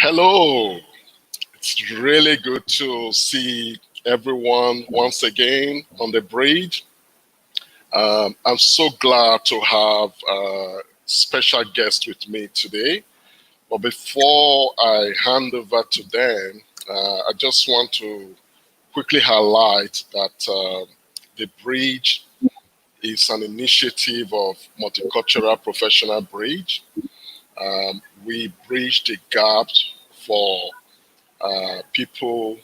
Hello. It's really good to see everyone once again on the bridge. I'm so glad to have a special guest with me today. But before I hand over to them, I just want to quickly highlight that the bridge is an initiative of Multicultural Professional Bridge. We bridge the gap for people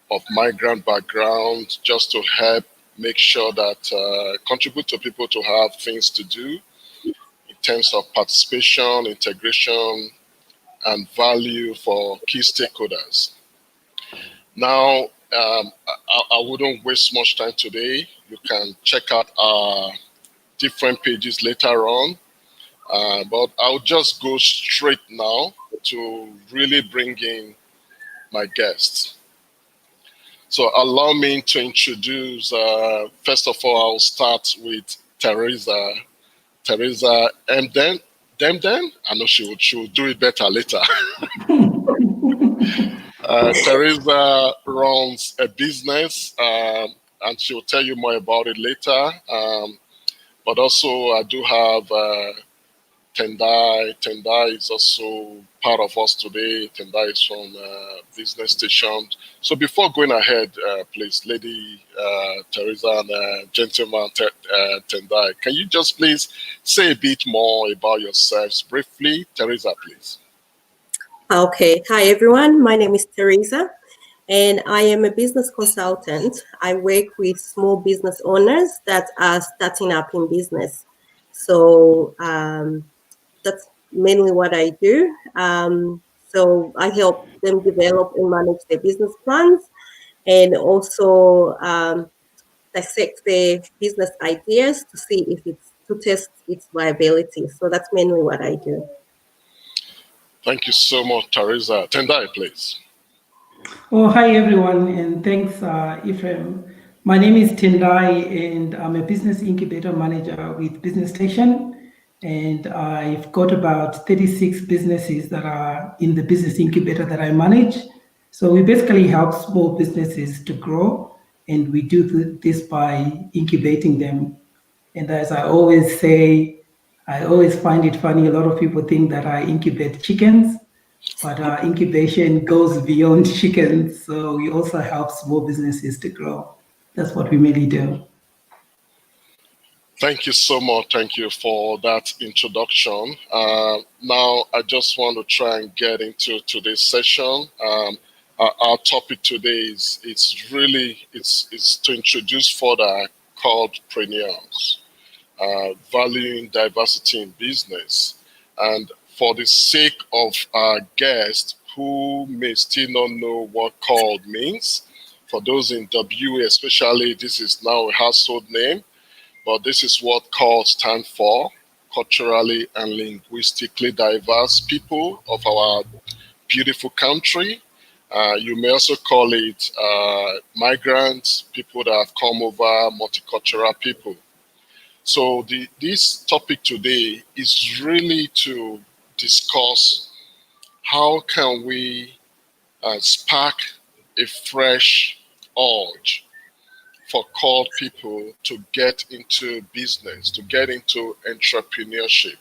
of migrant background just to help make sure that contribute to people to have things to do in terms of participation, integration, and value for key stakeholders. Now, I wouldn't waste much time today. You can check out our different pages later on, but I'll just go straight now to really bring in my guests. So allow me to introduce, first of all, I'll start with Teresa. Teresa Demden. I know she will do it better later. Teresa runs a business, and she'll tell you more about it later. But also, I do have Tendai. Tendai is also part of us today. Tendai is from Business Station. So before going ahead, please, Lady Teresa and gentleman Tendai, can you just please say a bit more about yourselves briefly? Teresa, please. Okay. Hi, everyone. My name is Teresa, and I am a business consultant. I work with small business owners that are starting up in business. So that's mainly what I do. So I help them develop and manage their business plans, and also dissect their business ideas to see if it's to test its viability. So that's mainly what I do. Thank you so much, Teresa. Tendai, please. Oh, hi everyone, and thanks, Ephraim. My name is Tendai, and I'm a business incubator manager with Business Station, and I've got about 36 businesses that are in the business incubator that I manage. So we basically help small businesses to grow, and we do this by incubating them. And as I always say, I always find it funny. A lot of people think that I incubate chickens, but incubation goes beyond chickens. So we also help small businesses to grow. That's what we mainly do. Thank you so much. Thank you for that introduction. Now, I just want to try and get into today's session. Our topic today is it's to introduce further CaLDpreneurs, valuing diversity in business. And for the sake of our guests who may still not know what CaLD means, for those in WA especially, this is now a household name, but this is what CaLD stands for: culturally and linguistically diverse people of our beautiful country. You may also call it migrants, people that have come over, multicultural people. So this topic today is really to discuss how can we spark a fresh urge for CaLD people to get into business, to get into entrepreneurship.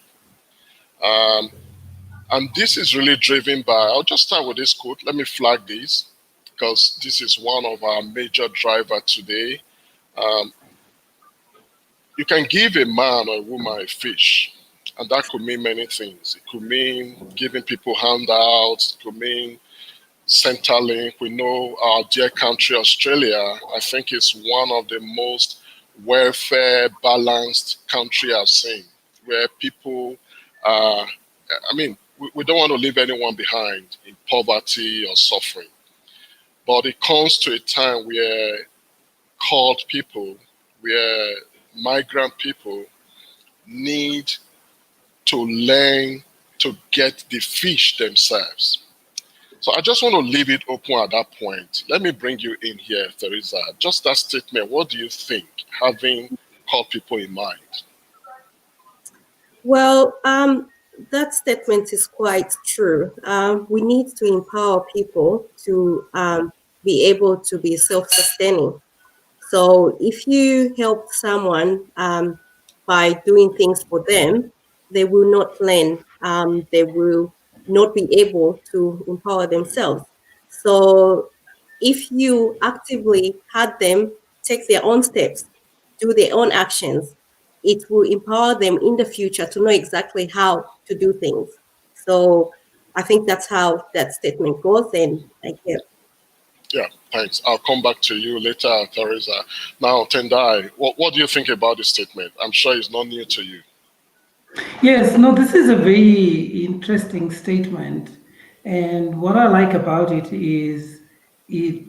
And this is really driven by, I'll just start with this quote. Let me flag this because this is one of our major drivers today. You can give a man or a woman a fish, and that could mean many things. It could mean giving people handouts, it could mean Centrelink. We know our dear country, Australia, I think is one of the most welfare balanced country I've seen, where people we don't want to leave anyone behind in poverty or suffering. But it comes to a time where CaLD people, where migrant people need to learn to get the fish themselves. So I just want to leave it open at that point. Let me bring you in here, Teresa. Just that statement, what do you think, having CaLD people in mind? Well, that statement is quite true. We need to empower people to be able to be self-sustaining. So if you help someone by doing things for them, they will not learn. They will not be able to empower themselves. So if you actively had them take their own steps, do their own actions, it will empower them in the future to know exactly how to do things. So I think that's how that statement goes. And thank you. Yeah, thanks. I'll come back to you later, Teresa. Now, Tendai, what do you think about this statement? I'm sure it's not new to you. Yes, no, this is a very interesting statement. And what I like about it is it,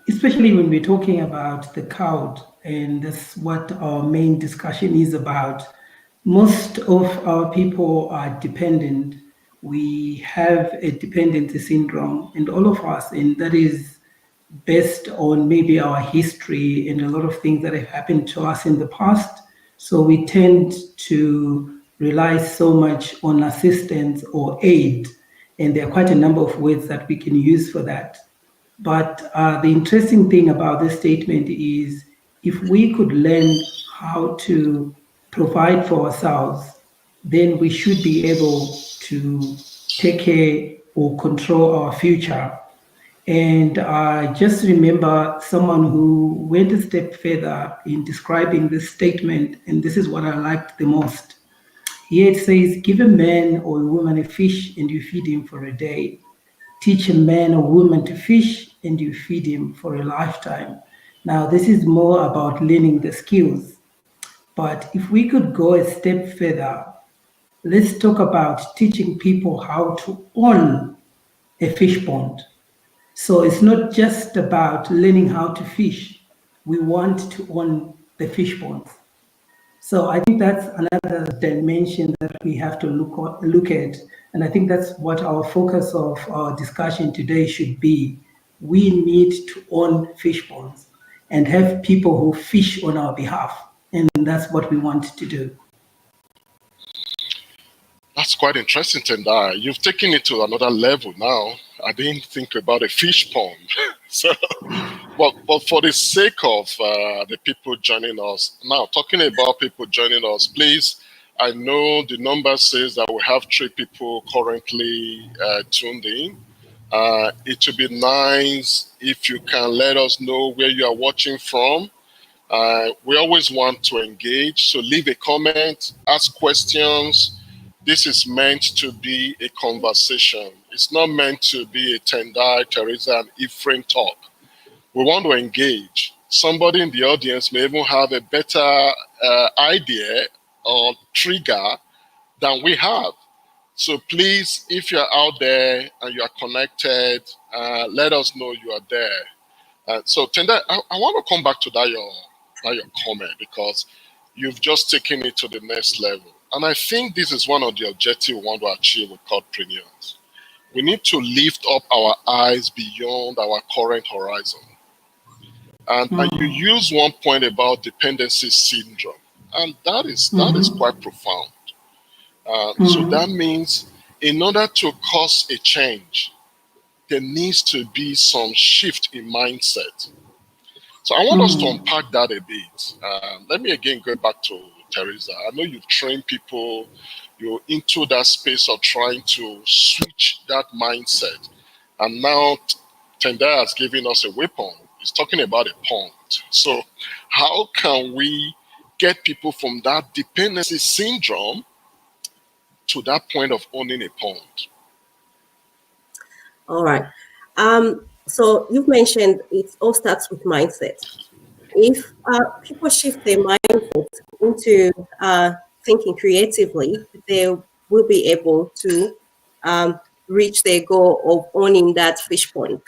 especially when we're talking about the cloud, and that's what our main discussion is about. Most of our people are dependent. We have a dependency syndrome, and all of us, and that is based on maybe our history and a lot of things that have happened to us in the past. So we tend to rely so much on assistance or aid, and there are quite a number of words that we can use for that. But the interesting thing about this statement is if we could learn how to provide for ourselves, then we should be able to take care or control our future. And I just remember someone who went a step further in describing this statement, and this is what I liked the most. Here it says, give a man or a woman a fish and you feed him for a day. Teach a man or woman to fish and you feed him for a lifetime. Now, this is more about learning the skills. But if we could go a step further, let's talk about teaching people how to own a fish pond. So it's not just about learning how to fish. We want to own the fish ponds. So I think that's another dimension that we have to look at. And I think that's what our focus of our discussion today should be. We need to own fish ponds and have people who fish on our behalf. And that's what we want to do. That's quite interesting, Tendai. You've taken it to another level now. I didn't think about a fish pond. So, but for the sake of the people joining us, now talking about people joining us, please, I know the number says that we have 3 people currently tuned in. It would be nice if you can let us know where you are watching from. We always want to engage, so leave a comment, ask questions. This is meant to be a conversation. It's not meant to be a Tendai, Teresa, and Ephraim talk. We want to engage. Somebody in the audience may even have a better idea or trigger than we have. So please, if you're out there and you are connected, let us know you are there. So Tendai, I want to come back to that your comment, because you've just taken it to the next level. And I think this is one of the objectives we want to achieve with CaLDpreneurs. We need to lift up our eyes beyond our current horizon. And you use one point about dependency syndrome, and that is quite profound. So that means in order to cause a change, there needs to be some shift in mindset. So I want us to unpack that a bit. Let me again go back to Teresa. I know you've trained people, you're into that space of trying to switch that mindset. And now Tendai has given us a weapon. He's talking about a pond. So how can we get people from that dependency syndrome to that point of owning a pond? All right. So you've mentioned it all starts with mindset. If people shift their mindset into thinking creatively, they will be able to reach their goal of owning that fish pond.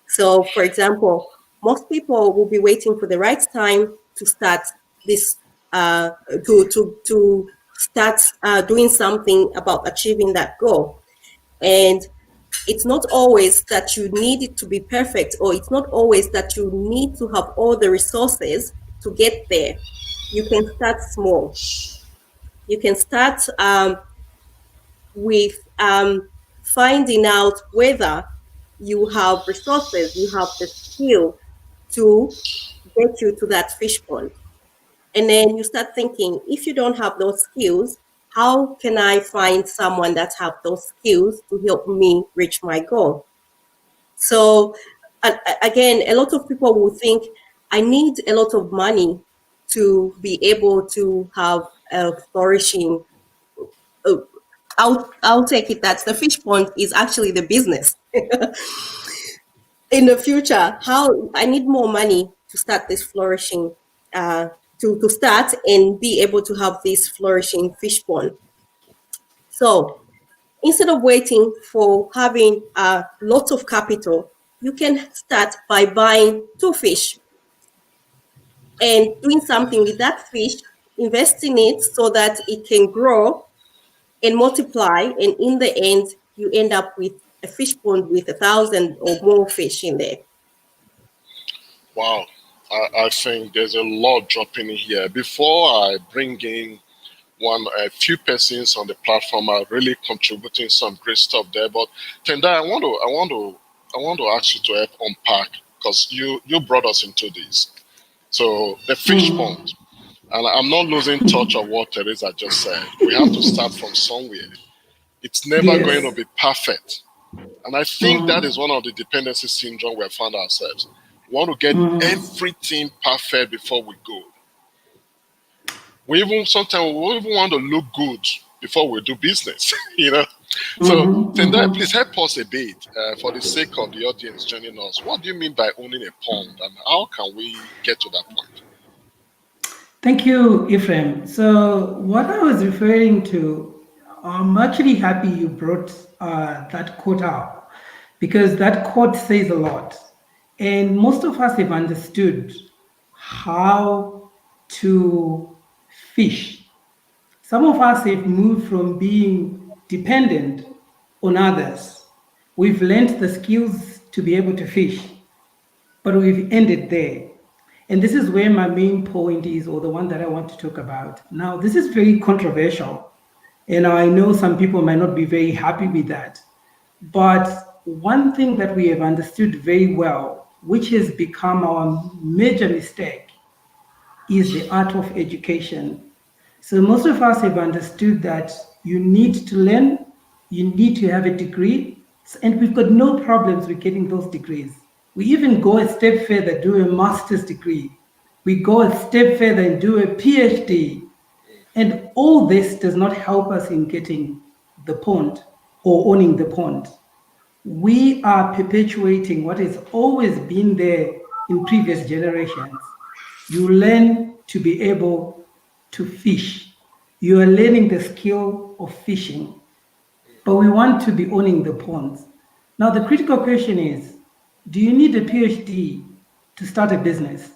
So, for example, most people will be waiting for the right time to start this, to start doing something about achieving that goal. And it's not always that you need it to be perfect, or it's not always that you need to have all the resources to get there. You can start small. You can start with finding out whether you have resources, you have the skill to get you to that fish pond. And then you start thinking, if you don't have those skills, how can I find someone that have those skills to help me reach my goal? So again, a lot of people will think, I need a lot of money to be able to have a flourishing. uh, I'll take it that the fish pond is actually the business. In the future, how I need more money to start this flourishing, to start and be able to have this flourishing fish pond. So instead of waiting for having a lot of capital, you can start by buying two fish and doing something with that fish, invest in it so that it can grow and multiply. And in the end, you end up with a fish pond with 1,000 or more fish in there. Wow. I think there's a lot dropping in here. Before I bring in a few persons on the platform are really contributing some great stuff there. But Tendai, I want to ask you to help unpack, because you brought us into this. So the fish pond, and I'm not losing touch of what Teresa just said. We have to start from somewhere. It's never going to Yes. be perfect. And I think that is one of the dependency syndrome we have found ourselves. We want to get everything perfect before we go. We even sometimes we even want to look good before we do business, you know. So Tendai, please help us a bit for the sake of the audience joining us. What do you mean by owning a pond, and how can we get to that point? Thank you, Ephraim. So, what I was referring to, I'm actually happy you brought that quote out because that quote says a lot. And most of us have understood how to fish. Some of us have moved from being dependent on others. We've learned the skills to be able to fish, but we've ended there. And this is where my main point is, or the one that I want to talk about. Now, this is very controversial, and I know some people might not be very happy with that. But one thing that we have understood very well, which has become our major mistake, is the art of education. So most of us have understood that you need to learn, you need to have a degree, and we've got no problems with getting those degrees. We even go a step further, do a master's degree. We go a step further and do a PhD. And all this does not help us in getting the pond or owning the pond. We are perpetuating what has always been there in previous generations. You learn to be able to fish. You are learning the skill of fishing, but we want to be owning the ponds. Now, the critical question is, do you need a PhD to start a business?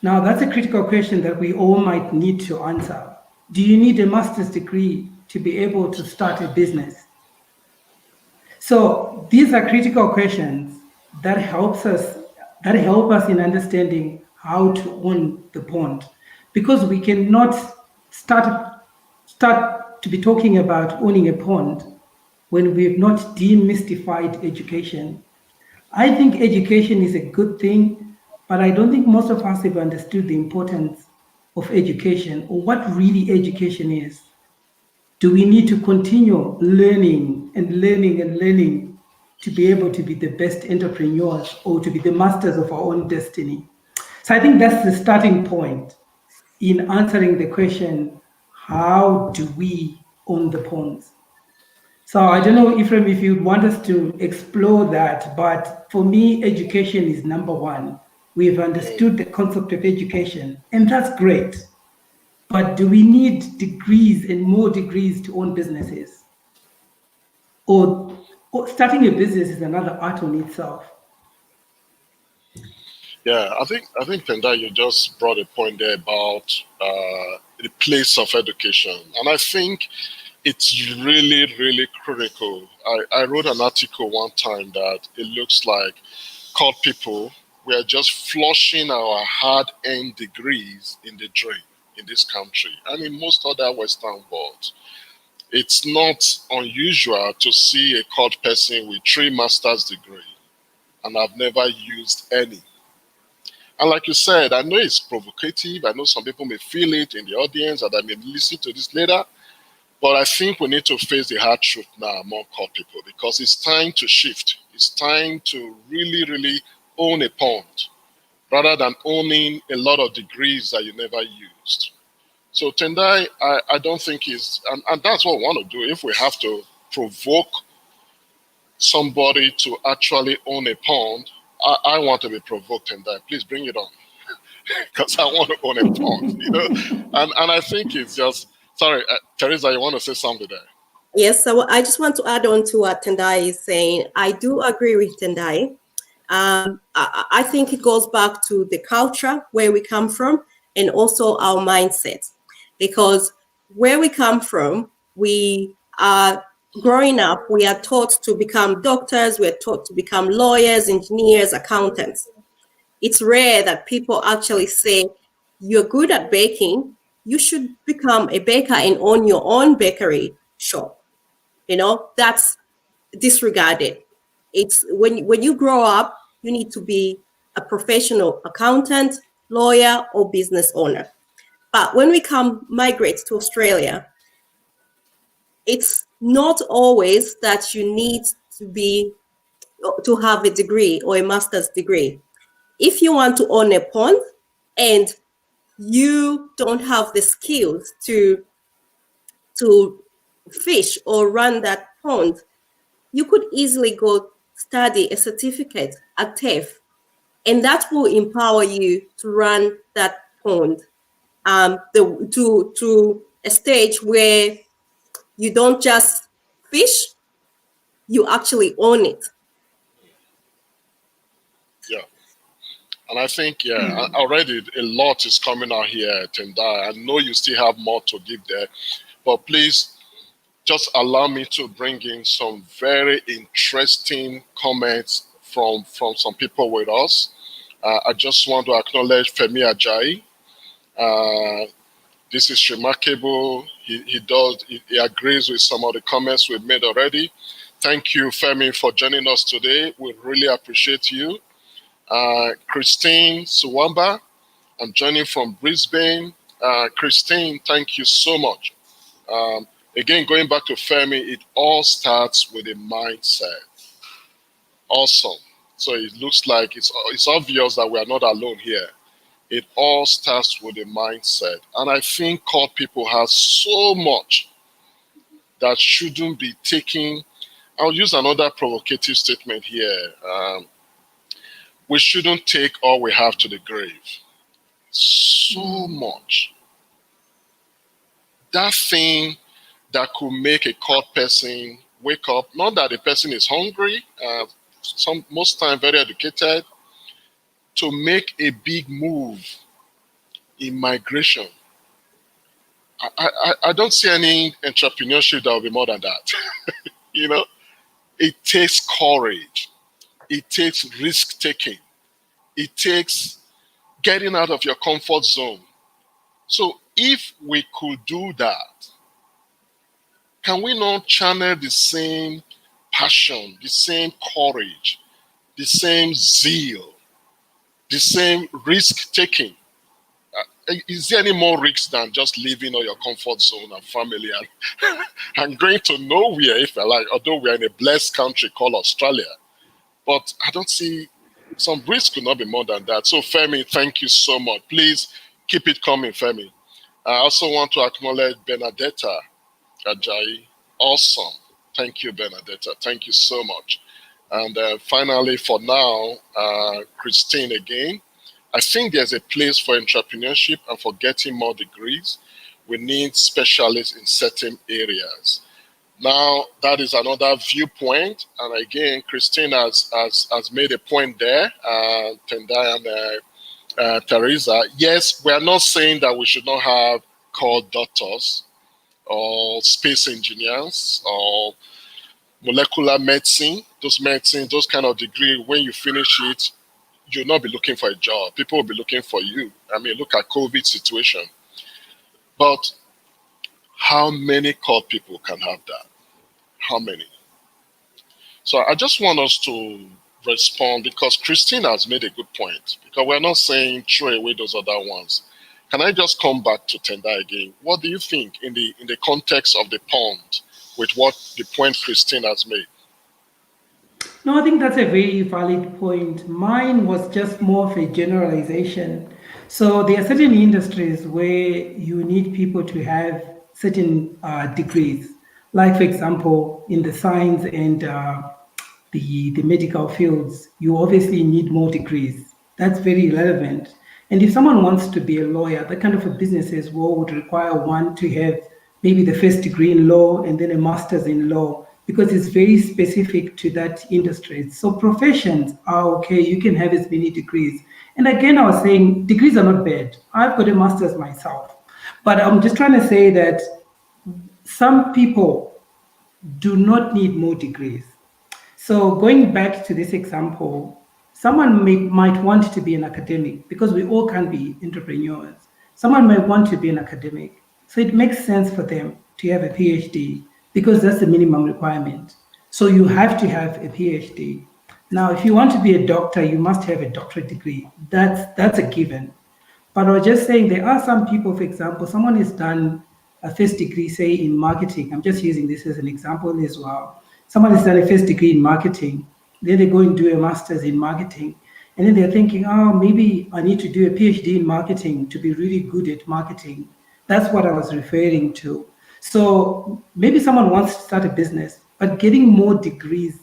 Now, that's a critical question that we all might need to answer. Do you need a master's degree to be able to start a business? So these are critical questions that help us in understanding how to own the pond, because we cannot start to be talking about owning a pond when we've not demystified education. I think education is a good thing, but I don't think most of us have understood the importance of education or what really education is. Do we need to continue learning and learning and learning to be able to be the best entrepreneurs or to be the masters of our own destiny? So I think that's the starting point in answering the question, how do we own the ponds? So I don't know, Ephraim, if you want us to explore that, but for me, education is number one. We've understood the concept of education, and that's great. But do we need degrees and more degrees to own businesses? Or starting a business is another art on itself. Yeah, I think Tendai, you just brought a point there about the place of education, and I think it's really, really critical. I wrote an article one time that it looks like called people, we are just flushing our hard-earned degrees in the drain in this country and in most other Western worlds. it's not unusual to see a court person with 3 master's degree, and I've never used any. And like you said, I know it's provocative. I know some people may feel it in the audience, and I may listen to this later. But I think we need to face the hard truth now among court people, because it's time to shift. It's time to really, really own a point rather than owning a lot of degrees that you never used. So Tendai, I don't think is, and that's what we want to do. If we have to provoke somebody to actually own a pond, I want to be provoked, Tendai. Please bring it on, because I want to own a pond, you know. And I think it's just, sorry, Teresa, you want to say something there? Yes, so I just want to add on to what Tendai is saying. I do agree with Tendai. I think it goes back to the culture where we come from and also our mindset, because where we come from, we are growing up, we are taught to become doctors, we're taught to become lawyers, engineers, accountants. It's rare that people actually say, you're good at baking, you should become a baker and own your own bakery shop. You know, that's disregarded. It's when you grow up, you need to be a professional accountant, lawyer, or business owner. But when we migrate to Australia, it's not always that you need to have a degree or a master's degree. If you want to own a pond and you don't have the skills to fish or run that pond, you could easily go study a certificate at TAFE, and that will empower you to run that pond to a stage where you don't just fish, you actually own it. Yeah. And I think, already a lot is coming out here, Tendai. I know you still have more to give there, but please just allow me to bring in some very interesting comments from some people with us. I just want to acknowledge Femi Ajayi. This is remarkable. He agrees with some of the comments we've made already. Thank you, Femi, for joining us today. We really appreciate you. Christine Suwamba, I'm joining from Brisbane. Christine, thank you so much. Again, going back to Femi, it all starts with a mindset. Awesome. So it looks like it's obvious that we are not alone here. It all starts with a mindset. And I think court people have so much that shouldn't be taken. I'll use another provocative statement here. We shouldn't take all we have to the grave. So much. That thing that could make a court person wake up, not that the person is hungry, most time very educated, to make a big move in migration. I don't see any entrepreneurship that will be more than that. You know, it takes courage. It takes risk taking. It takes getting out of your comfort zone. So if we could do that, can we not channel the same passion, the same courage, the same zeal, the same risk taking? Is there any more risk than just leaving all your comfort zone and family and going to nowhere, if I like, although we are in a blessed country called Australia? But I don't see, some risk could not be more than that. So Femi, thank you so much. Please keep it coming, Femi. I also want to acknowledge Benedetta Ajayi. Awesome. Thank you, Benedetta. Thank you so much. And finally, for now, Christine again. I think there's a place for entrepreneurship and for getting more degrees. We need specialists in certain areas. Now, that is another viewpoint. And again, Christine has made a point there, Tendai and Teresa. Yes, we are not saying that we should not have called doctors or space engineers or molecular medicine, those kind of degree. When you finish it, you'll not be looking for a job. People will be looking for you. I mean, look at COVID situation. But How many cult people can have that? How many? So I just want us to respond, because Christine has made a good point, because we're not saying throw away those other ones. Can I just come back to Tendai again? What do you think in the context of the pond with what the point Christine has made? No, I think that's a very valid point. Mine was just more of a generalization. So there are certain industries where you need people to have certain degrees. Like, for example, in the science and the medical fields, you obviously need more degrees. That's very relevant. And if someone wants to be a lawyer, that kind of a business as well would require one to have maybe the first degree in law and then a master's in law, because it's very specific to that industry. So professions are okay, you can have as many degrees. And again, I was saying degrees are not bad. I've got a master's myself. But I'm just trying to say that some people do not need more degrees. So going back to this example, someone might want to be an academic, because we all can be entrepreneurs. Someone might want to be an academic. So it makes sense for them to have a PhD, because that's the minimum requirement. So you have to have a PhD. Now, if you want to be a doctor, you must have a doctorate degree. That's a given. But I was just saying there are some people, for example, someone has done a first degree, say in marketing. I'm just using this as an example as well. Someone has done a first degree in marketing, then they go and do a master's in marketing. And then they're thinking, oh, maybe I need to do a PhD in marketing to be really good at marketing. That's what I was referring to. So maybe someone wants to start a business, but getting more degrees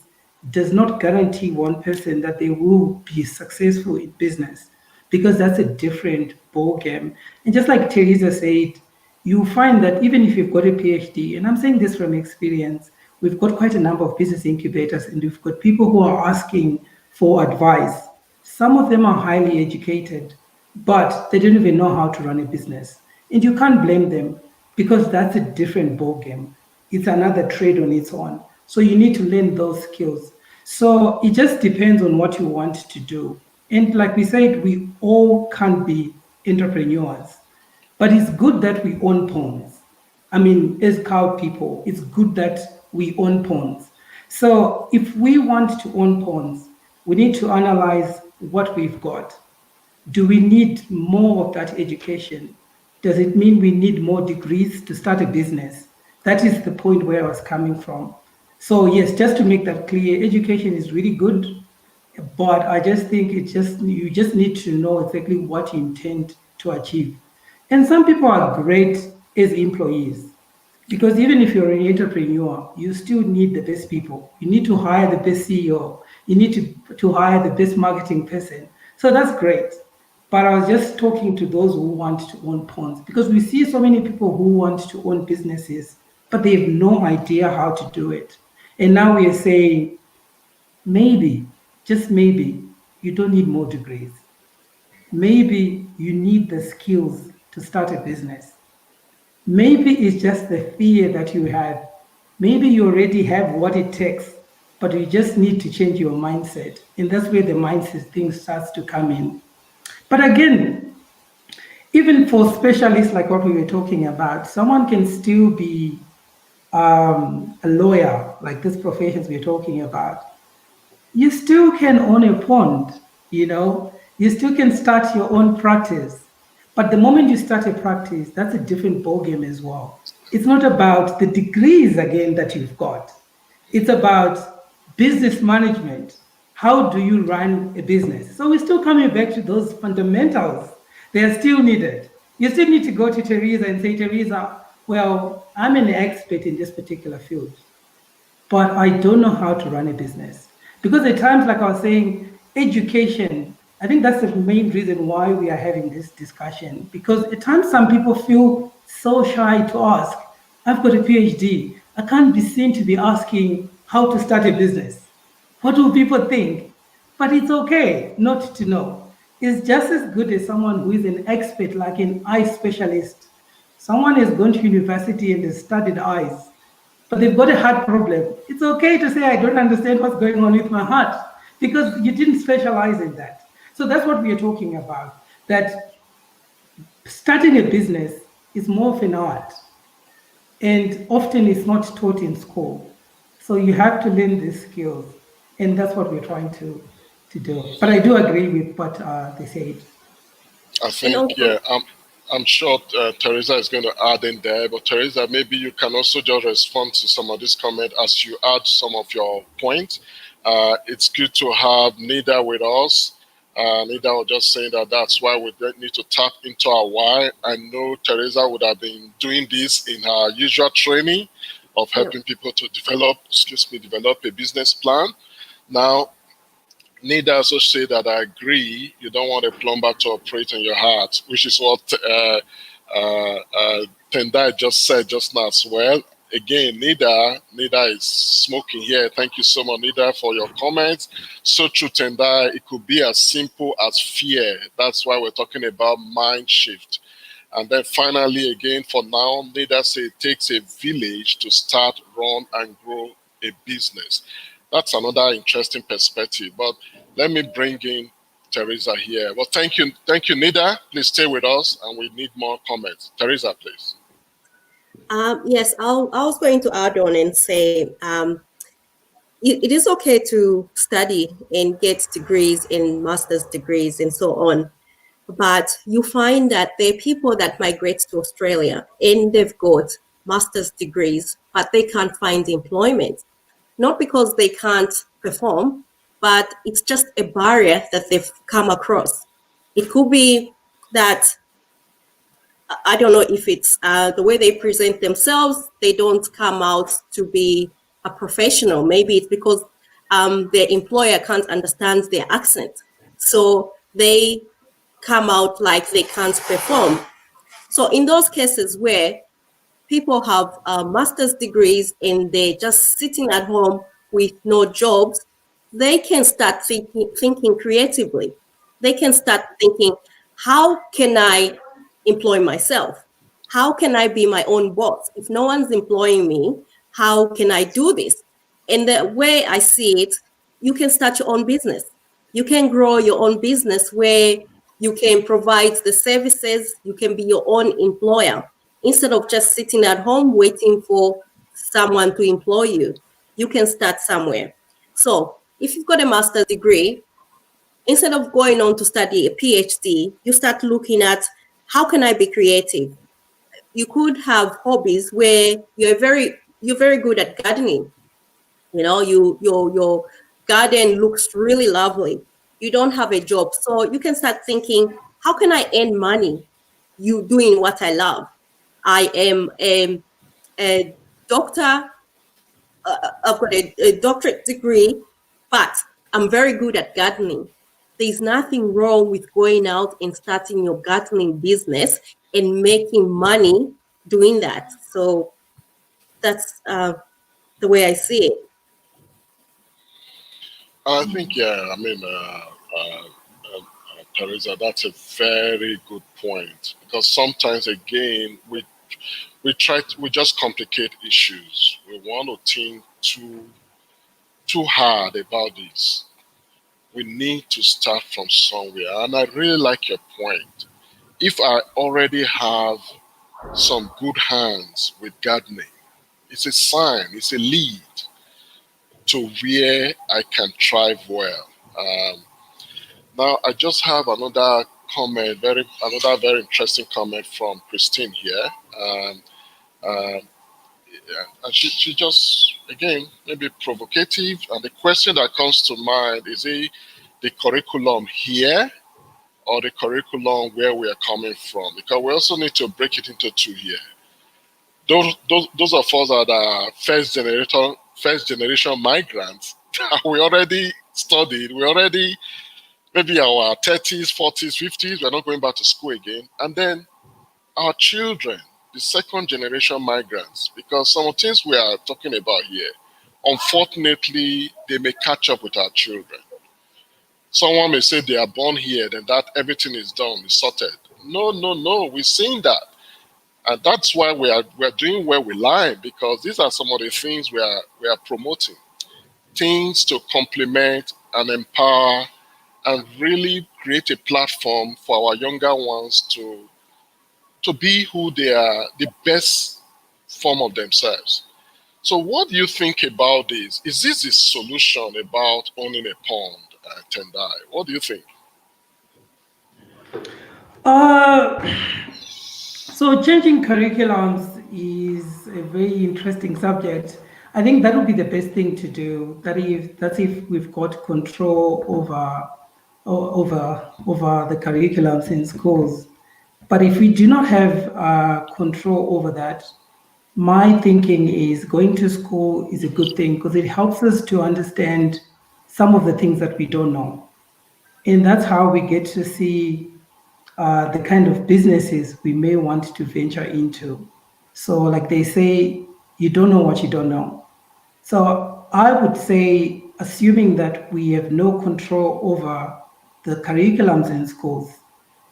does not guarantee one person that they will be successful in business, because that's a different ball game. And just like Teresa said, you find that even if you've got a PhD, and I'm saying this from experience, we've got quite a number of business incubators, and we've got people who are asking for advice. Some of them are highly educated, but they don't even know how to run a business. And you can't blame them, because that's a different ball game. It's another trade on its own. So you need to learn those skills. So it just depends on what you want to do. And like we said, we all can be entrepreneurs, but it's good that we own ponds. I mean, as cow people, it's good that we own ponds. So if we want to own ponds, we need to analyze what we've got. Do we need more of that education? Does it mean we need more degrees to start a business? That is the point where I was coming from. So yes, just to make that clear, education is really good, but I just think you just need to know exactly what you intend to achieve. And some people are great as employees, because even if you're an entrepreneur, you still need the best people. You need to hire the best CEO. You need to hire the best marketing person. So that's great. But I was just talking to those who want to own ponds, because we see so many people who want to own businesses, but they have no idea how to do it. And now we are saying, maybe, just maybe, you don't need more degrees. Maybe you need the skills to start a business. Maybe it's just the fear that you have. Maybe you already have what it takes, but you just need to change your mindset. And that's where the mindset thing starts to come in. But again, even for specialists like what we were talking about, someone can still be a lawyer, like these professions we're talking about. You still can own a pond, you still can start your own practice. But the moment you start a practice, that's a different ballgame as well. It's not about the degrees again that you've got. It's about business management. How do you run a business? So we're still coming back to those fundamentals. They are still needed. You still need to go to Teresa and say, Teresa, well, I'm an expert in this particular field, but I don't know how to run a business. Because at times, like I was saying, education, I think that's the main reason why we are having this discussion. Because at times, some people feel so shy to ask, I've got a PhD. I can't be seen to be asking how to start a business. What do people think? But it's okay not to know. It's just as good as someone who is an expert, like an eye specialist. Someone has gone to university and has studied eyes, but they've got a heart problem. It's okay to say, I don't understand what's going on with my heart, because you didn't specialize in that. So that's what we are talking about, that starting a business is more of an art. and often it's not taught in school. So you have to learn these skills, and that's what we're trying to do. But I do agree with what they said. I And think, also, yeah, I'm sure Teresa is going to add in there, but Teresa, maybe you can also just respond to some of this comment as you add some of your points. It's good to have Nida with us. Nida was just saying that that's why we need to tap into our why. I know Teresa would have been doing this in her usual training of yeah. helping people to develop a business plan. Now, Nida also said that I agree. You don't want a plumber to operate on your heart, which is what Tendai just said just now as well. Again, Nida is smoking here. Thank you so much, Nida, for your comments. So true, Tendai. It could be as simple as fear. That's why we're talking about mind shift. And then finally, again, for now, Nida said it takes a village to start, run, and grow a business. That's another interesting perspective. But let me bring in Teresa here. Well, thank you, Nida. Please stay with us, and we need more comments. Teresa, please. Yes, I was going to add on and say it is okay to study and get degrees and master's degrees and so on. But you find that there are people that migrate to Australia and they've got master's degrees, but they can't find employment. Not because they can't perform, but it's just a barrier that they've come across. It could be that I don't know if it's the way they present themselves, they don't come out to be a professional. Maybe it's because their employer can't understand their accent. So they come out like they can't perform. So in those cases where people have master's degrees and they're just sitting at home with no jobs, they can start thinking creatively. They can start thinking, how can I employ myself? How can I be my own boss? If no one's employing me, how can I do this? And the way I see it, you can start your own business. You can grow your own business where you can provide the services, you can be your own employer instead of just sitting at home waiting for someone to employ you. You can start somewhere. So if you've got a master's degree, instead of going on to study a PhD, you start looking at how can I be creative? You could have hobbies where you're very good at gardening. You know, your garden looks really lovely. You don't have a job, so you can start thinking, how can I earn money? You doing what I love. I am a doctor. I've got a doctorate degree, but I'm very good at gardening. There's nothing wrong with going out and starting your gardening business and making money doing that. So that's the way I see it. I think, yeah, I mean, Teresa, that's a very good point because sometimes, again, we just complicate issues. We want to think too hard about this. We need to start from somewhere, and I really like your point. If I already have some good hands with gardening, it's a sign, it's a lead to where I can thrive well. Now, I just have another comment, another very interesting comment from Christine here. Um, yeah, and she just, again, maybe provocative. And the question that comes to mind is the curriculum here or the curriculum where we are coming from? Because we also need to break it into two here. Those of us that are first generation migrants, we already studied, we already maybe our 30s, 40s, 50s, we're not going back to school again. And then our children, the second generation migrants, because some of the things we are talking about here, unfortunately, they may catch up with our children. Someone may say they are born here, then that everything is done, is sorted. No, no, no, we've seen that. And that's why we are doing where we lie, because these are some of the things we are promoting. Things to complement and empower and really create a platform for our younger ones to be who they are, the best form of themselves. So what do you think about this? Is this a solution about owning a pond, Tendai? What do you think? Uh, so changing curriculums is a very interesting subject. I think that would be the best thing to do. That's if we've got control over the curriculums in schools. But if we do not have control over that, my thinking is going to school is a good thing because it helps us to understand some of the things that we don't know. And that's how we get to see the kind of businesses we may want to venture into. So, like they say, you don't know what you don't know. So, I would say, assuming that we have no control over the curriculums in schools,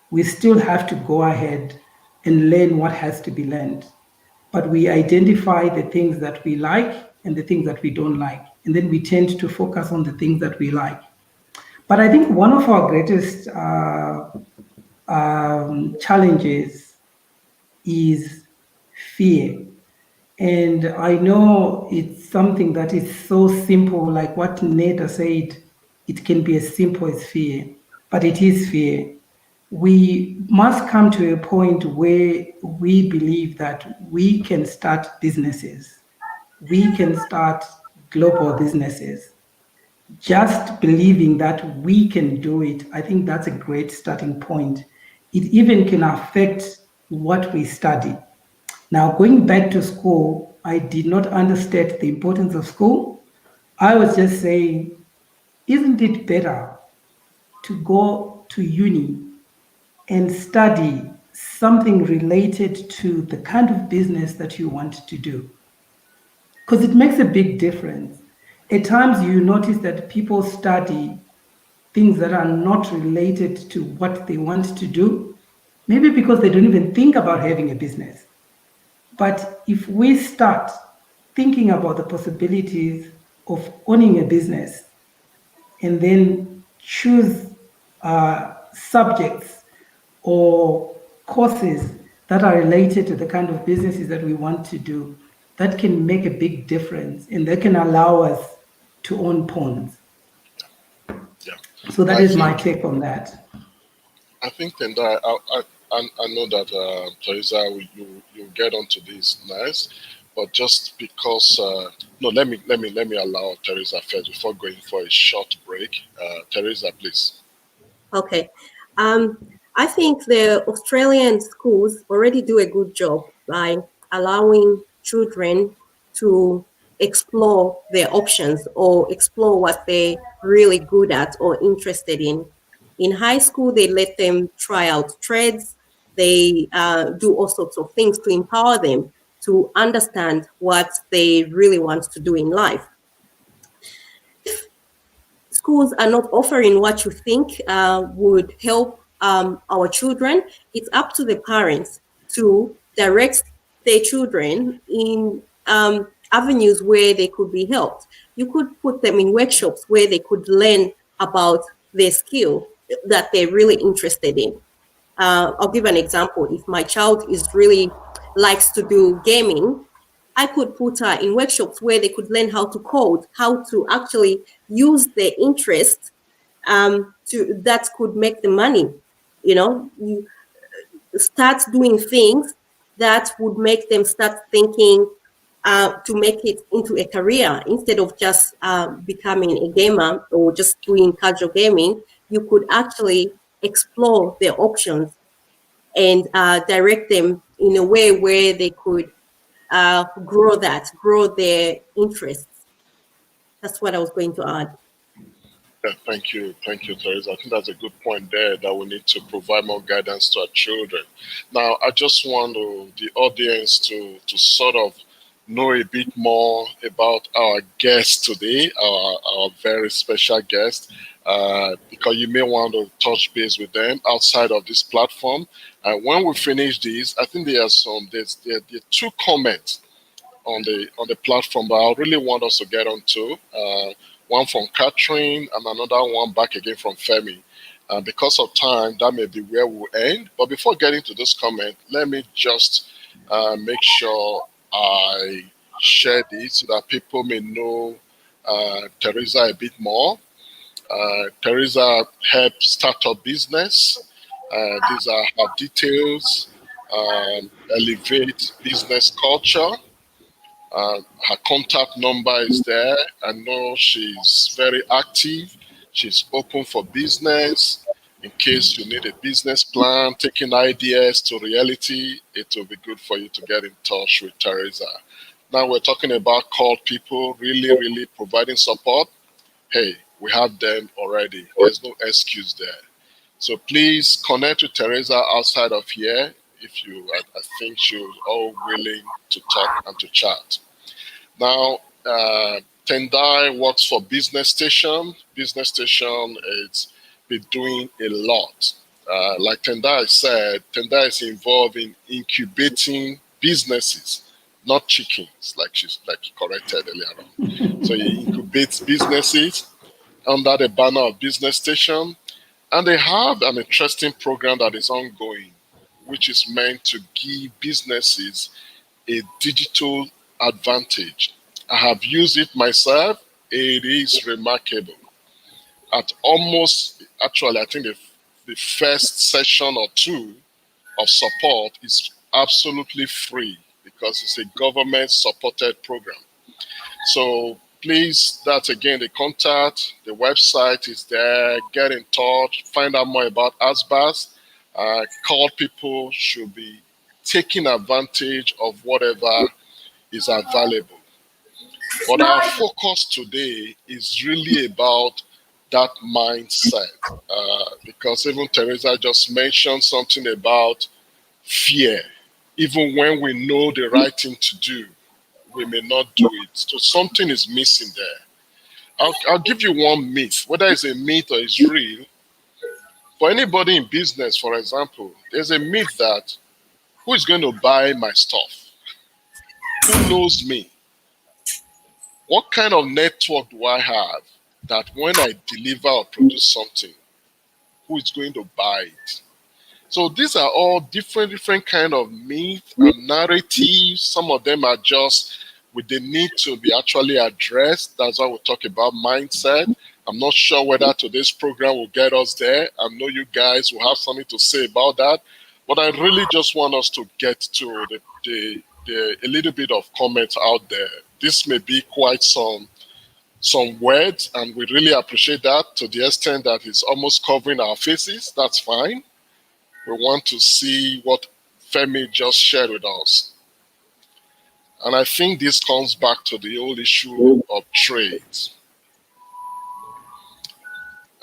we still have to go ahead and learn what has to be learned. But we identify the things that we like and the things that we don't like. And then we tend to focus on the things that we like. But I think one of our greatest challenges is fear. And I know it's something that is so simple, like what Neda said, it can be as simple as fear, but it is fear. We must come to a point where we believe that we can start businesses, we can start global businesses. Just believing that we can do it, I think that's a great starting point. It even can affect what we study. Now, going back to school, I did not understand the importance of school. I was just saying, isn't it better to go to uni and study something related to the kind of business that you want to do? Because it makes a big difference. At times, you notice that people study things that are not related to what they want to do, maybe because they don't even think about having a business. But if we start thinking about the possibilities of owning a business and then choose subjects or courses that are related to the kind of businesses that we want to do, that can make a big difference and that can allow us to own ponds. Yeah, So that I is my think take on that. I think Tendai, I know that Teresa, you get onto this nice, but just because no, let me allow Teresa first before going for a short break. Teresa, please. Okay. Um, I think the Australian schools already do a good job by allowing children to explore their options or explore what they're really good at or interested in. In high school, they let them try out trades. They do all sorts of things to empower them to understand what they really want to do in life. Schools are not offering what you think would help our children, it's up to the parents to direct their children in avenues where they could be helped. You could put them in workshops where they could learn about their skill that they're really interested in. I'll give an example. If my child is really likes to do gaming, I could put her in workshops where they could learn how to code, how to actually use their interest to that could make the money. You know, you start doing things that would make them start thinking to make it into a career instead of just becoming a gamer or just doing casual gaming. You could actually explore their options and direct them in a way where they could grow their interests. That's what I was going to add. Yeah, thank you, Teresa. I think that's a good point there that we need to provide more guidance to our children. Now, I just want the audience to sort of know a bit more about our guest today, our very special guest, because you may want to touch base with them outside of this platform. When we finish this, I think there are two comments on the platform that I really want us to get onto. One from Catherine and another one back again from Femi. Because of time, that may be where we'll end. But before getting to this comment, let me just make sure I share this so that people may know Teresa a bit more. Teresa helps start up business. These are her details. Elevate business culture. Her contact number is there. I know she's very active. She's open for business. In case you need a business plan, taking ideas to reality, it will be good for you to get in touch with Teresa. Now we're talking about called people, really providing support. Hey, we have them already. There's no excuse there. So please connect with Teresa outside of here if you, I think she's all willing to talk and to chat. Now, Tendai works for Business Station. Business Station is been doing a lot. Like Tendai said, Tendai is involved in incubating businesses, not chickens, like she corrected earlier on. So he incubates businesses under the banner of Business Station, and they have an interesting program that is ongoing, which is meant to give businesses a digital advantage. I have used it myself. It is remarkable. At almost, actually, I think the first session or two of support is absolutely free because it's a government supported program. So please, that's again the contact, the website is there, get in touch, find out more about ASBAS. Call people should be taking advantage of whatever is available. But our focus today is really about that mindset, because even Teresa just mentioned something about fear. Even when we know the right thing to do, we may not do it. So something is missing there. I'll give you one myth, whether it's a myth or it's real. For anybody in business, for example, there's a myth that who is going to buy my stuff? Who knows me? What kind of network do I have that when I deliver or produce something, who is going to buy it? So these are all different kind of myths and narratives. Some of them are just with the need to be actually addressed. That's why we talk about mindset. I'm not sure whether today's program will get us there. I know you guys will have something to say about that. But I really just want us to get to a little bit of comments out there. This may be quite some words, and we really appreciate that to the extent that it's almost covering our faces. That's fine. We want to see what Femi just shared with us. And I think this comes back to the whole issue of trade.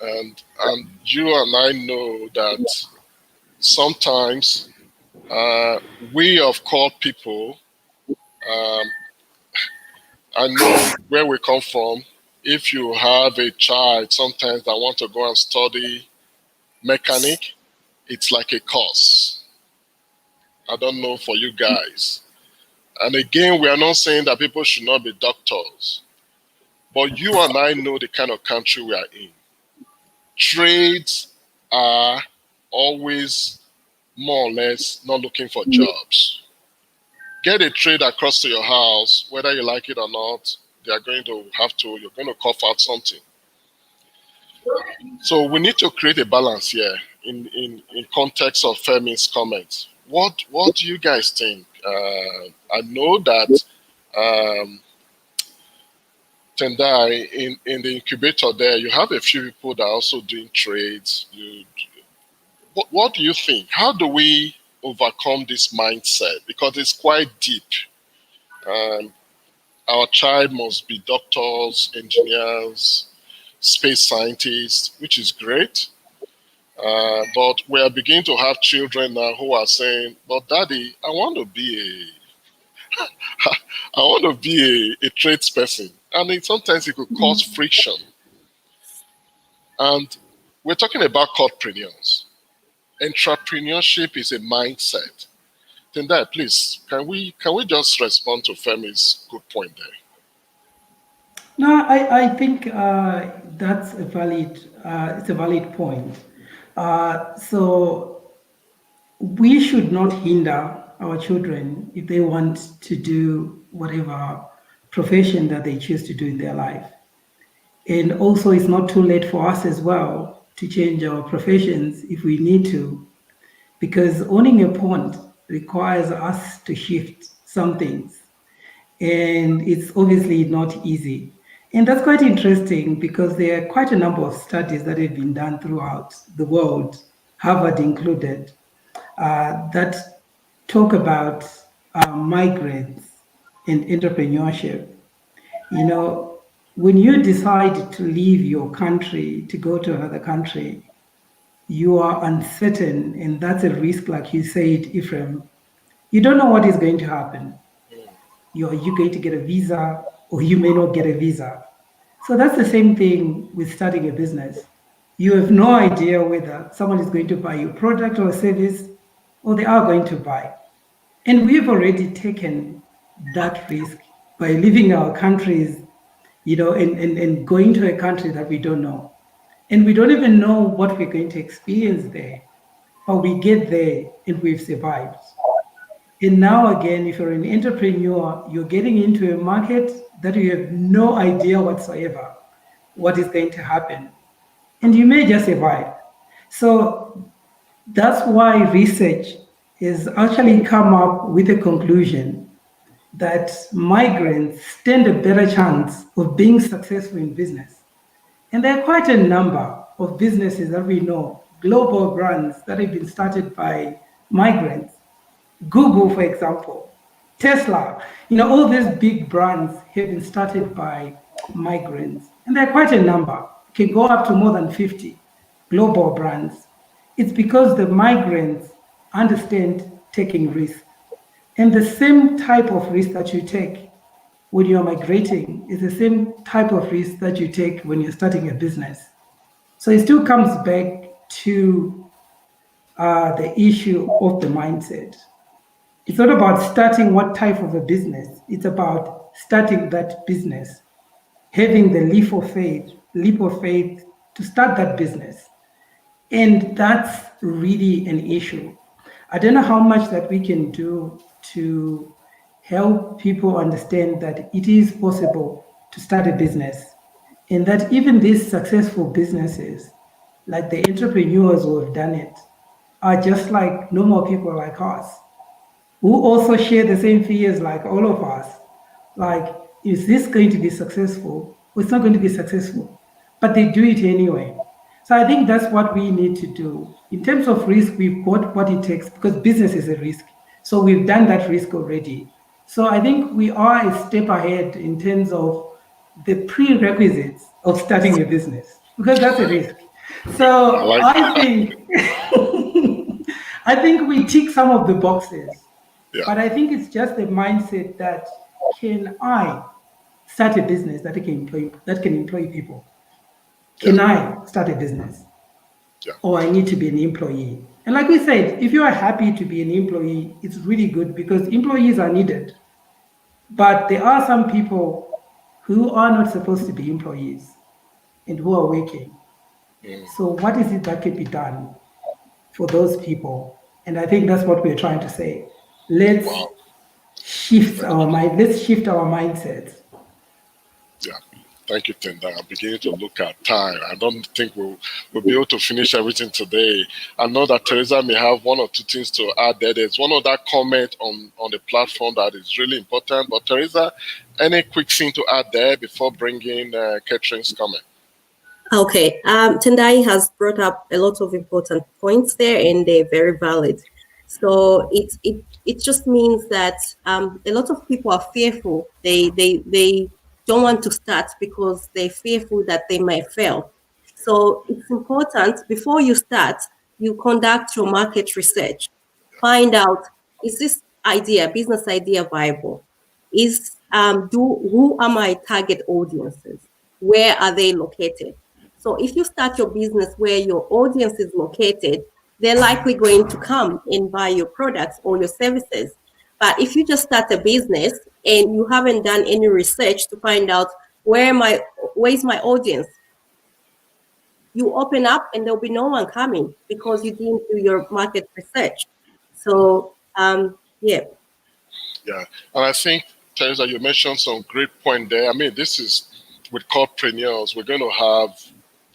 And you and I know that sometimes we of called people, I know where we come from. If you have a child sometimes that want to go and study mechanic, it's like a course. I don't know for you guys. And again, we are not saying that people should not be doctors. But you and I know the kind of country we are in. Trades are always more or less not looking for jobs. Get a trade across to your house, whether you like it or not, you're going to cough out something. So we need to create a balance here in context of Femi's comments. What do you guys think? I know that Tendai, in the incubator there, you have a few people that are also doing trades. What do you think? How do we overcome this mindset? Because it's quite deep. Our child must be doctors, engineers, space scientists, which is great. But we are beginning to have children now who are saying, "But Daddy, I want to be a tradesperson," and sometimes it could cause friction. And we're talking about corpreneurs. Entrepreneurship is a mindset. Tendai, please, can we just respond to Femi's good point there? No, I think that's it's a valid point. So we should not hinder our children if they want to do whatever profession that they choose to do in their life. And also, it's not too late for us as well to change our professions if we need to, because owning a pond requires us to shift some things. And it's obviously not easy. And that's quite interesting because there are quite a number of studies that have been done throughout the world, Harvard included, that talk about migrants and entrepreneurship. You know, when you decide to leave your country to go to another country, you are uncertain, and that's a risk, like you said, Ephraim. You don't know what is going to happen. Are you going to get a visa, or you may not get a visa? So that's the same thing with starting a business. You have no idea whether someone is going to buy your product or service, or they are going to buy. And we've already taken that risk by leaving our countries, and going to a country that we don't know. And we don't even know what we're going to experience there. But we get there and we've survived. And now again, if you're an entrepreneur, you're getting into a market that you have no idea whatsoever what is going to happen. And you may just survive. So that's why research has actually come up with a conclusion that migrants stand a better chance of being successful in business. And there are quite a number of businesses that we know, global brands that have been started by migrants. Google, for example, Tesla, all these big brands have been started by migrants. And there are quite a number, can go up to more than 50 global brands. It's because the migrants understand taking risks. And the same type of risk that you take when you're migrating is the same type of risk that you take when you're starting a business. So it still comes back to the issue of the mindset. It's not about starting what type of a business. It's about starting that business, having the leap of faith to start that business. And that's really an issue. I don't know how much that we can do to help people understand that it is possible to start a business, and that even these successful businesses, like the entrepreneurs who have done it, are just like normal people like us, who also share the same fears like all of us. Like, is this going to be successful? Or it's not going to be successful, but they do it anyway. So I think that's what we need to do. In terms of risk, we've got what it takes because business is a risk. So we've done that risk already. So I think we are a step ahead in terms of the prerequisites of starting a business, because that's a risk. So I think I think we tick some of the boxes. Yeah. But I think it's just the mindset that, can I start a business that can employ people? Can I start a business? Yeah. Or I need to be an employee? And like we said, if you are happy to be an employee, it's really good because employees are needed. But there are some people who are not supposed to be employees and who are working. So what is it that can be done for those people? And I think that's what we're trying to say. Let's shift our mind. Let's shift our mindset. Yeah. Thank you, Tenda. I'm beginning to look at time. I don't think we'll be able to finish everything today. I know that Teresa may have one or two things to add there. There's one other comment on the platform that is really important. But Teresa, any quick thing to add there before bringing Catherine's comment? Okay, Tendai has brought up a lot of important points there, and they're very valid. So it just means that a lot of people are fearful. They don't want to start because they're fearful that they might fail. So it's important before you start, you conduct your market research, find out, is this business idea viable? Who are my target audiences? Where are they located? So if you start your business where your audience is located, they're likely going to come and buy your products or your services. But if you just start a business and you haven't done any research to find out where's my audience, you open up and there'll be no one coming because you didn't do your market research. So Yeah. Yeah. And I think, Teresa, you mentioned some great point there. I mean, this is with CaLDpreneurs, we're going to have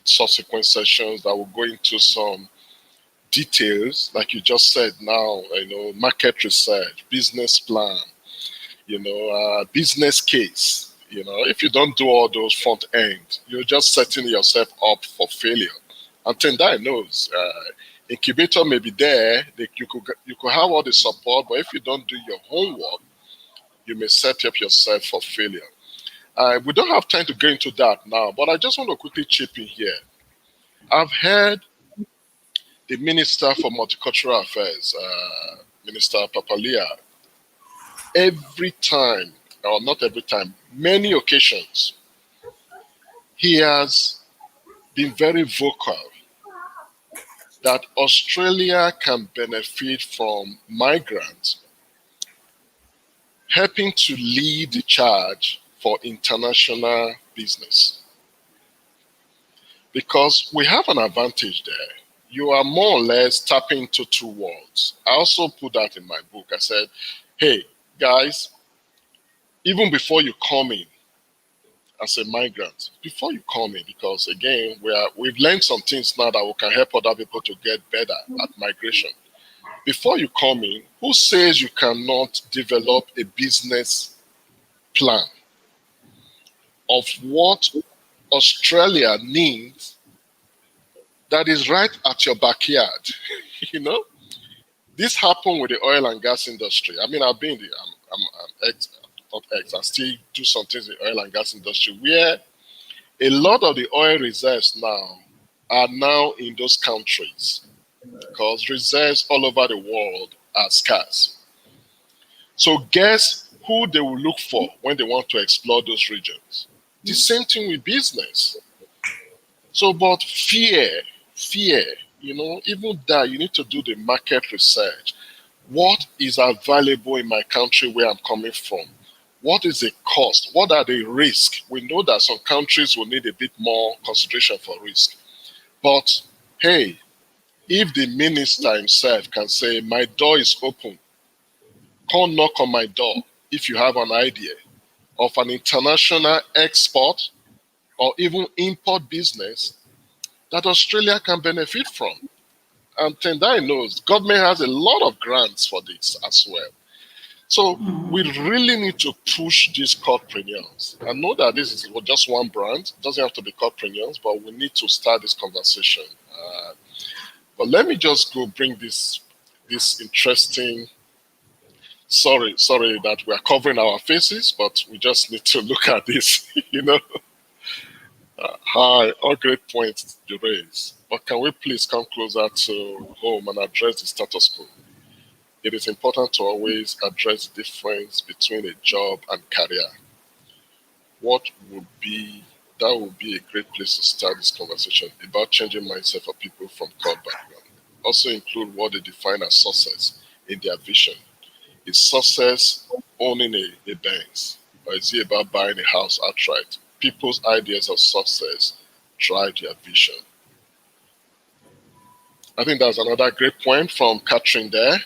subsequent sessions that will go into some details, like you just said now, market research, business plan, business case. If you don't do all those front end, you're just setting yourself up for failure. And Tendai knows, incubator may be there, you could have all the support, but if you don't do your homework, you may set up yourself for failure. We don't have time to go into that now, but I just want to quickly chip in here. I've heard the Minister for Multicultural Affairs, Minister Papalia, every time, or not every time, many occasions, he has been very vocal that Australia can benefit from migrants helping to lead the charge for international business. Because we have an advantage there. You are more or less tapping into two worlds. I also put that in my book. I said, hey, guys, even before you come in as a migrant, before you come in, because again, we've learned some things now that we can help other people to get better at migration. Before you come in, who says you cannot develop a business plan of what Australia needs that is right at your backyard? This happened with the oil and gas industry. I mean, I've been I still do some things in the oil and gas industry where a lot of the oil reserves now are now in those countries because reserves all over the world are scarce. So guess who they will look for when they want to explore those regions? The same thing with business. So, but fear, even that you need to do the market research. What is available in my country where I'm coming from? What is the cost? What are the risks? We know that some countries will need a bit more consideration for risk. But hey, if the minister himself can say, my door is open, come knock on my door if you have an idea of an international export or even import business that Australia can benefit from. And Tendai knows government has a lot of grants for this as well. So we really need to push these CaLDpreneurs. I know that this is just one brand. It doesn't have to be CaLDpreneurs, but we need to start this conversation. But let me just go bring this interesting. Sorry that we are covering our faces, but we just need to look at this. Hi, all great points you raise. But can we please come closer to home and address the status quo? It is important to always address the difference between a job and career. That would be a great place to start this conversation about changing mindset for people from CaLD background. Also include what they define as success in their vision. Is success owning a Benz, or is it about buying a house outright? People's ideas of success drive their vision. I think that's another great point from Catherine there.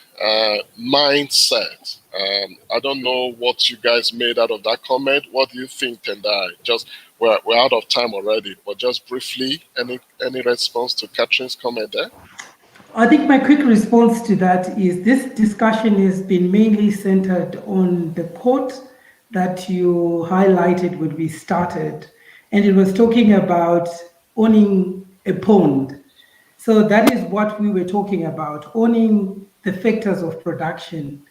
Mindset. I don't know what you guys made out of that comment. What do you think, Tendai? We're out of time already, but just briefly, any response to Catherine's comment there? I think my quick response to that is this discussion has been mainly centered on the quote that you highlighted when we started, and it was talking about owning a pond. So that is what we were talking about, owning the factors of production,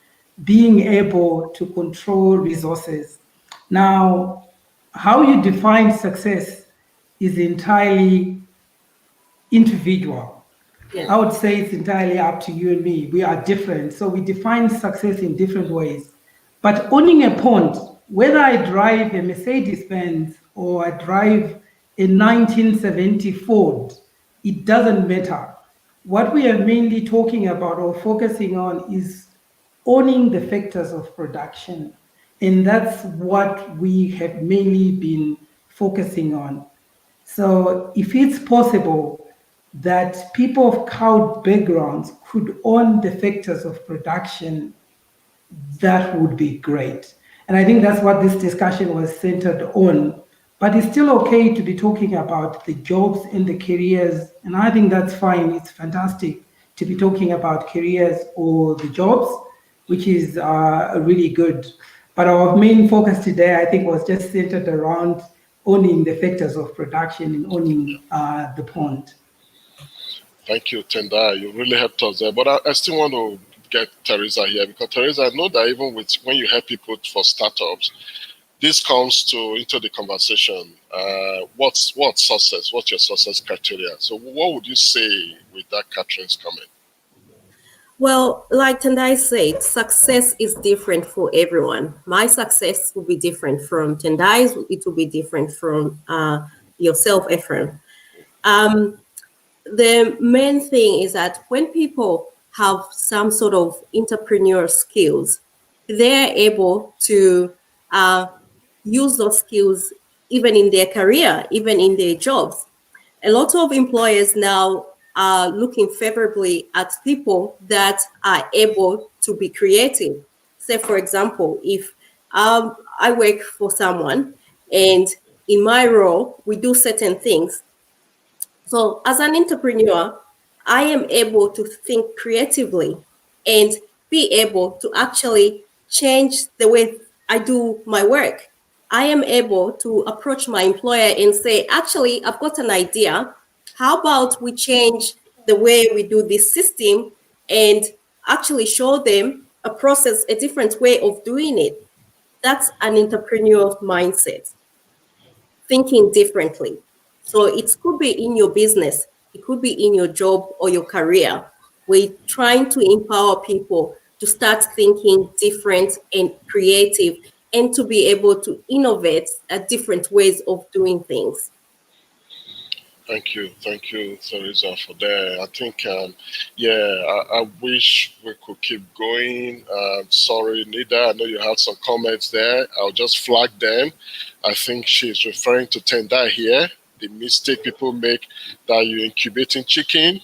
being able to control resources. Now, how you define success is entirely individual. I would say it's entirely up to you and me. We are different. So we define success in different ways. But owning a pond, whether I drive a Mercedes-Benz or I drive a 1970 Ford, it doesn't matter. What we are mainly talking about or focusing on is owning the factors of production. And that's what we have mainly been focusing on. So if it's possible that people of CaLD backgrounds could own the factors of production, that would be great. And I think that's what this discussion was centered on. But it's still okay to be talking about the jobs and the careers. And I think that's fine. It's fantastic to be talking about careers or the jobs, which is really good. But our main focus today, I think, was just centered around owning the factors of production and owning the pond. Thank you, Tendai. You really helped us there. But I still want to get Teresa here, because Teresa, I know that even with when you help people for startups, this comes into the conversation. What's success? What's your success criteria? So what would you say with that, Catherine's comment? Well, like Tendai said, success is different for everyone. My success will be different from Tendai's. It will be different from yourself, Ephraim. The main thing is that when people have some sort of entrepreneur skills, they're able to use those skills even in their career, even in their jobs. A lot of employers now are looking favorably at people that are able to be creative. Say, for example, if I work for someone and in my role, we do certain things. So as an entrepreneur, I am able to think creatively and be able to actually change the way I do my work. I am able to approach my employer and say, actually, I've got an idea. How about we change the way we do this system and actually show them a process, a different way of doing it? That's an entrepreneurial mindset, thinking differently. So it could be in your business, it could be in your job or your career. We're trying to empower people to start thinking different and creative and to be able to innovate at different ways of doing things. Thank you, Teresa, for that. I think, I wish we could keep going. Sorry, Nida, I know you had some comments there. I'll just flag them. I think she's referring to Tendai here. The mistake people make that you're incubating chicken.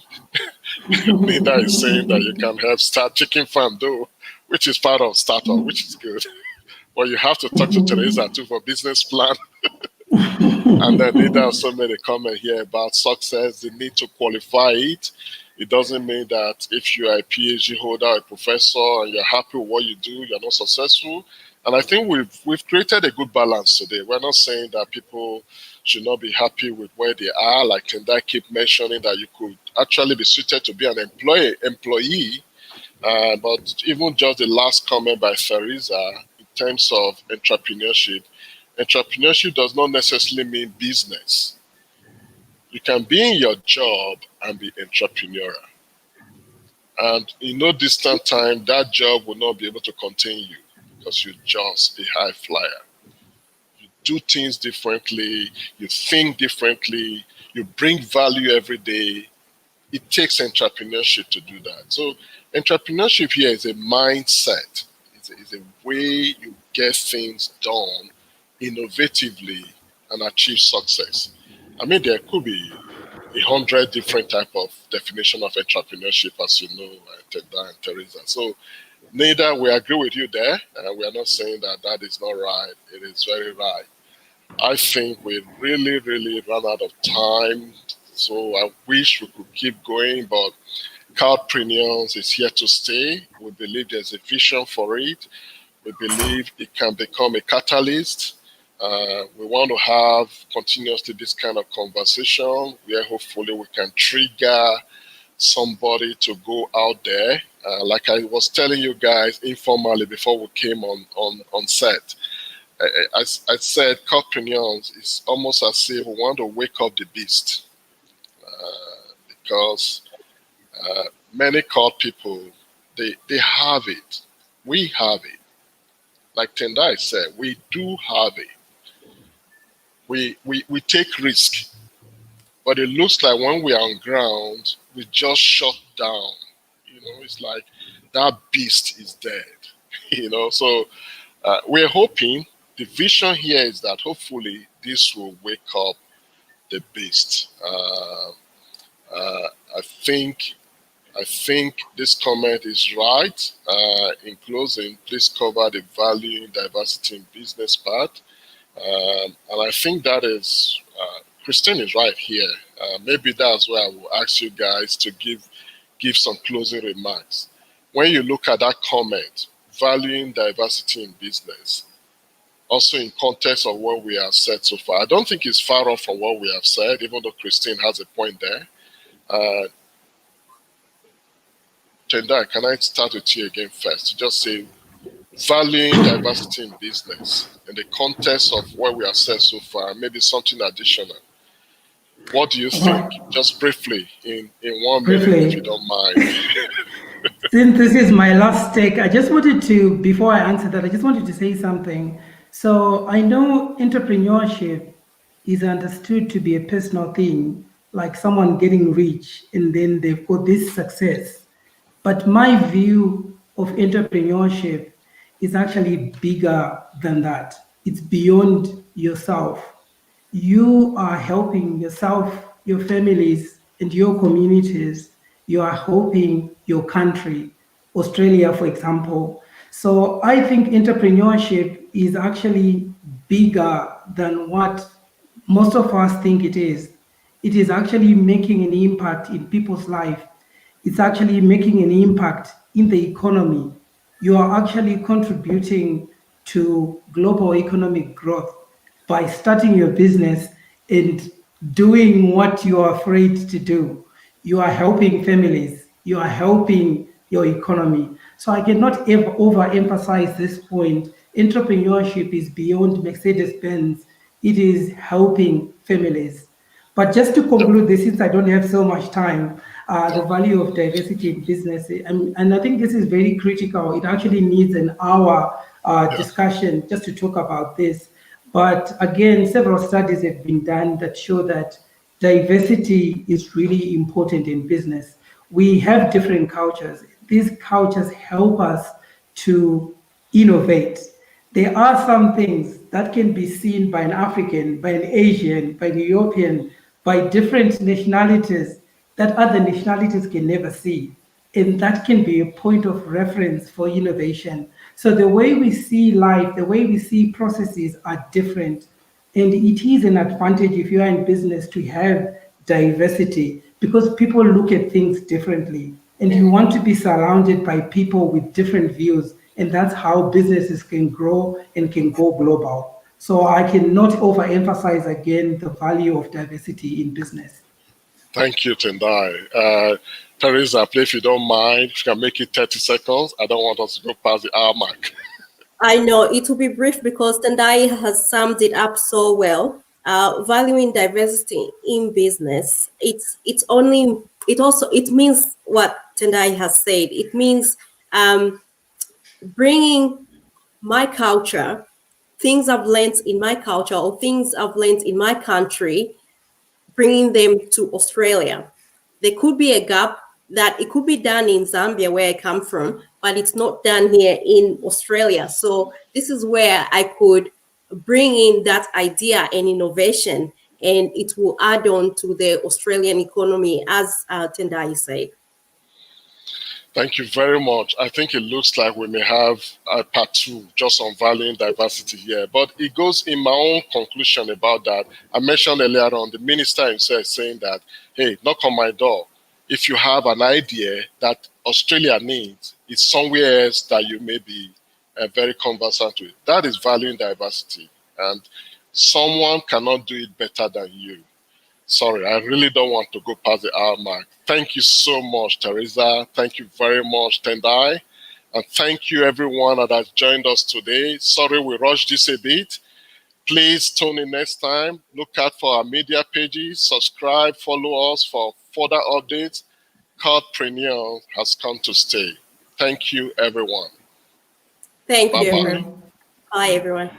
Nida is saying that you can help start chicken farm though, which is part of startup, which is good. But you have to talk to Teresa too for business plan. And then Nida also made a comment here about success, the need to qualify it. It doesn't mean that if you are a PhD holder, a professor, and you're happy with what you do, you're not successful. And I think we've created a good balance today. We're not saying that people should not be happy with where they are. Like Tendai keep mentioning that you could actually be suited to be an employee. But even just the last comment by Teresa in terms of entrepreneurship does not necessarily mean business. You can be in your job and be entrepreneurial. And in no distant time, that job will not be able to contain you because you're just a high flyer. You do things differently, you think differently, you bring value every day. It takes entrepreneurship to do that. So entrepreneurship here is a mindset. It's a way you get things done innovatively and achieve success. I mean, there could be 100 different type of definition of entrepreneurship, as you know, Tenda and Teresa. So neither we agree with you there. We are not saying that that is not right. It is very right. I think we really, really run out of time. So I wish we could keep going, but CaLDpreneurs is here to stay. We believe there's a vision for it. We believe it can become a catalyst. We want to have continuously this kind of conversation where hopefully we can trigger somebody to go out there. Like I was telling you guys informally before we came on set, I said CaLDpreneurs is almost as if we want to wake up the beast because many CaLD people, they have it. We have it. Like Tendai said, we do have it. We take risk, but it looks like when we are on ground, we just shut down. You know, it's like that beast is dead. You know, so we're hoping the vision here is that hopefully this will wake up the beast. I think I think this comment is right. In closing, please cover the value, diversity in business part. And I think that is, Christine is right here. Maybe that's where I will ask you guys to give some closing remarks. When you look at that comment, valuing diversity in business, also in context of what we have said so far, I don't think it's far off from what we have said, even though Christine has a point there. Tendai, can I start with you again first? Just say, valuing diversity in business in the context of what we have said so far, maybe something additional. What do you think? Just briefly, in 1 minute, if you don't mind. Since this is my last take, I just wanted to, before I answer that, I just wanted to say something. So I know entrepreneurship is understood to be a personal thing, like someone getting rich and then they've got this success. But my view of entrepreneurship is actually bigger than that. It's beyond yourself. You are helping yourself, your families, and your communities. You are helping your country, Australia, for example. So I think entrepreneurship is actually bigger than what most of us think it is. It is actually making an impact in people's life. It's actually making an impact in the economy. You are actually contributing to global economic growth by starting your business and doing what you are afraid to do. You are helping families, you are helping your economy. So I cannot ever overemphasize this point. Entrepreneurship is beyond Mercedes-Benz. It is helping families. But just to conclude this, since I don't have so much time, the value of diversity in business, and I think this is very critical. It actually needs an hour discussion just to talk about this. But again, several studies have been done that show that diversity is really important in business. We have different cultures. These cultures help us to innovate. There are some things that can be seen by an African, by an Asian, by an European, by different nationalities that other nationalities can never see. And that can be a point of reference for innovation. So the way we see life, the way we see processes are different. And it is an advantage if you are in business to have diversity because people look at things differently. And you want to be surrounded by people with different views. And that's how businesses can grow and can go global. So I cannot overemphasize again the value of diversity in business. Thank you, Tendai. Teresa, please, if you don't mind, if you can make it 30 seconds. I don't want us to go past the hour mark. I know it will be brief because Tendai has summed it up so well. Valuing diversity in business, it means what Tendai has said. It means bringing my culture, things I've learned in my culture or things I've learned in my country, bringing them to Australia. There could be a gap that it could be done in Zambia, where I come from, but it's not done here in Australia. So this is where I could bring in that idea and innovation, and it will add on to the Australian economy, as Tendai said. Thank you very much. I think it looks like we may have a part 2 just on valuing diversity here, but it goes in my own conclusion about that. I mentioned earlier on the minister himself saying that, hey, knock on my door. If you have an idea that Australia needs, it's somewhere else that you may be very conversant with. That is valuing diversity, and someone cannot do it better than you. Sorry, I really don't want to go past the hour mark. Thank you so much, Teresa. Thank you very much, Tendai. And thank you, everyone that has joined us today. Sorry we rushed this a bit. Please tune in next time. Look out for our media pages. Subscribe, follow us for further updates. CaLDpreneurs has come to stay. Thank you, everyone. Thank Bye-bye. you. Bye, everyone.